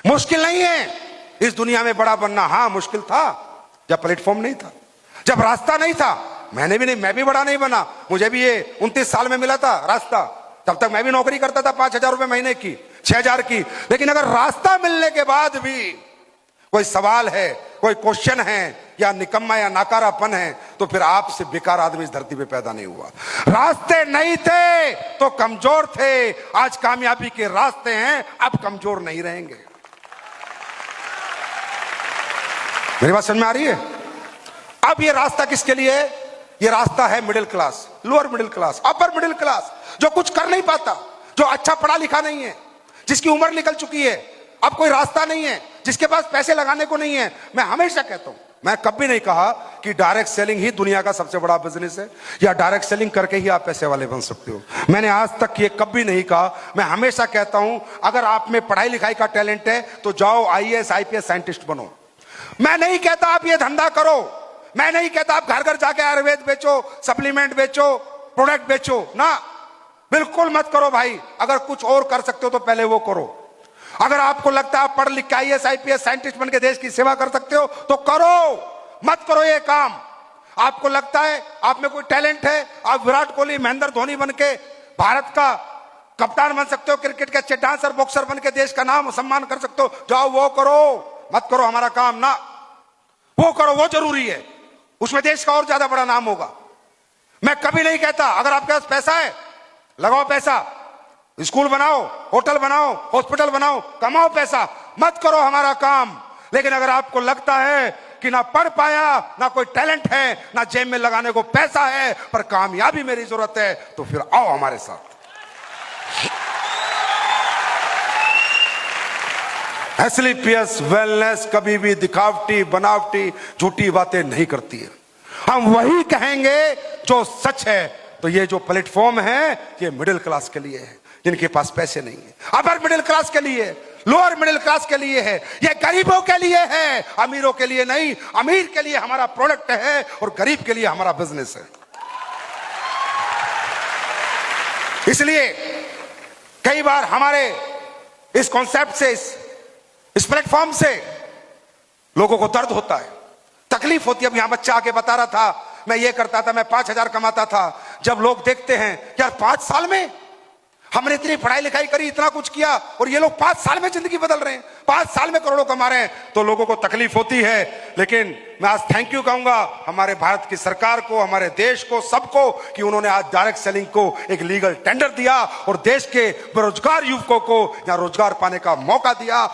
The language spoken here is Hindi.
मुश्किल नहीं है इस दुनिया में बड़ा बनना। हाँ मुश्किल था जब प्लेटफॉर्म नहीं था, जब रास्ता नहीं था। मैं भी बड़ा नहीं बना। मुझे भी ये 29 साल में मिला था रास्ता। तब तक मैं भी नौकरी करता था 5,000 रुपए महीने की, 6,000 की। लेकिन अगर रास्ता मिलने के बाद भी कोई सवाल है, कोई क्वेश्चन है, या निकम्मा या नाकारापन है, तो फिर आपसे बेकार आदमी इस धरती पे पैदा नहीं हुआ। रास्ते नहीं थे तो कमजोर थे। आज कामयाबी के रास्ते हैं, अब कमजोर नहीं रहेंगे। मेरी बात समझ में आ रही है? अब ये रास्ता किसके लिए है? ये रास्ता है middle class, lower middle class, upper middle class, जो कुछ कर नहीं पाता, जो अच्छा पढ़ा लिखा नहीं है, जिसकी उम्र निकल चुकी है, अब कोई रास्ता नहीं है, जिसके पास पैसे लगाने को नहीं है। मैं हमेशा कहता हूं, मैं कभी नहीं कहा कि डायरेक्ट सेलिंग ही दुनिया का सबसे बड़ा बिजनेस है, या डायरेक्ट सेलिंग करके ही आप पैसे वाले बन सकते हो। मैंने आज तक ये कभी नहीं कहा। मैं हमेशा कहता हूं, अगर आप में पढ़ाई लिखाई का टैलेंट है तो जाओ IAS IPS साइंटिस्ट बनो। मैं नहीं कहता आप ये धंधा करो, मैं नहीं कहता आप घर घर जाके आयुर्वेद बेचो, सप्लीमेंट बेचो, प्रोडक्ट बेचो, ना, बिल्कुल मत करो भाई। अगर कुछ और कर सकते हो तो पहले वो करो। अगर आपको लगता है आप पढ़ लिख के IAS IPS साइंटिस्ट बन के देश की सेवा कर सकते हो तो करो, मत करो ये काम। आपको लगता है आप में कोई टैलेंट है, आप विराट कोहली, महेंद्र धोनी बन के भारत का कप्तान बन सकते हो, क्रिकेट के अच्छे डांसर, बॉक्सर बन के देश का नाम सम्मान कर सकते हो, जाओ वो करो। मत करो हमारा काम, ना, वो करो, वो जरूरी है, उसमें देश का और ज्यादा बड़ा नाम होगा। मैं कभी नहीं कहता अगर आपके पास पैसा है लगाओ पैसा, स्कूल बनाओ, होटल बनाओ, हॉस्पिटल बनाओ, कमाओ पैसा, मत करो हमारा काम। लेकिन अगर आपको लगता है कि ना पढ़ पाया, ना कोई टैलेंट है, ना जेब में लगाने को पैसा है, पर कामयाबी मेरी जरूरत है, तो फिर आओ हमारे साथ। एसलीपियस वेलनेस कभी भी दिखावटी, बनावटी, झूठी बातें नहीं करती है। हम वही कहेंगे जो सच है। तो ये जो प्लेटफॉर्म है ये मिडिल क्लास के लिए है, जिनके पास पैसे नहीं है, अपर मिडिल क्लास के लिए, लोअर मिडिल क्लास के लिए है, ये गरीबों के लिए है, अमीरों के लिए नहीं। अमीर के लिए हमारा प्रोडक्ट है और गरीब के लिए हमारा बिजनेस है। इसलिए कई बार हमारे इस कॉन्सेप्ट से, इस प्लेटफॉर्म से लोगों को दर्द होता है, तकलीफ होती है। अब यहां बच्चा आके बता रहा था, मैं ये करता था, मैं 5,000 कमाता था। जब लोग देखते हैं यार 5 साल में हमने इतनी पढ़ाई लिखाई करी, इतना कुछ किया, और ये लोग 5 साल में जिंदगी बदल रहे हैं, 5 साल में करोड़ों कमा रहे हैं, तो लोगों को तकलीफ होती है। लेकिन मैं आज थैंक यू कहूंगा हमारे भारत की सरकार को, हमारे देश को, सबको, कि उन्होंने आज डायरेक्ट सेलिंग को एक लीगल टेंडर दिया और देश के बेरोजगार युवकों को यहां रोजगार पाने का मौका दिया।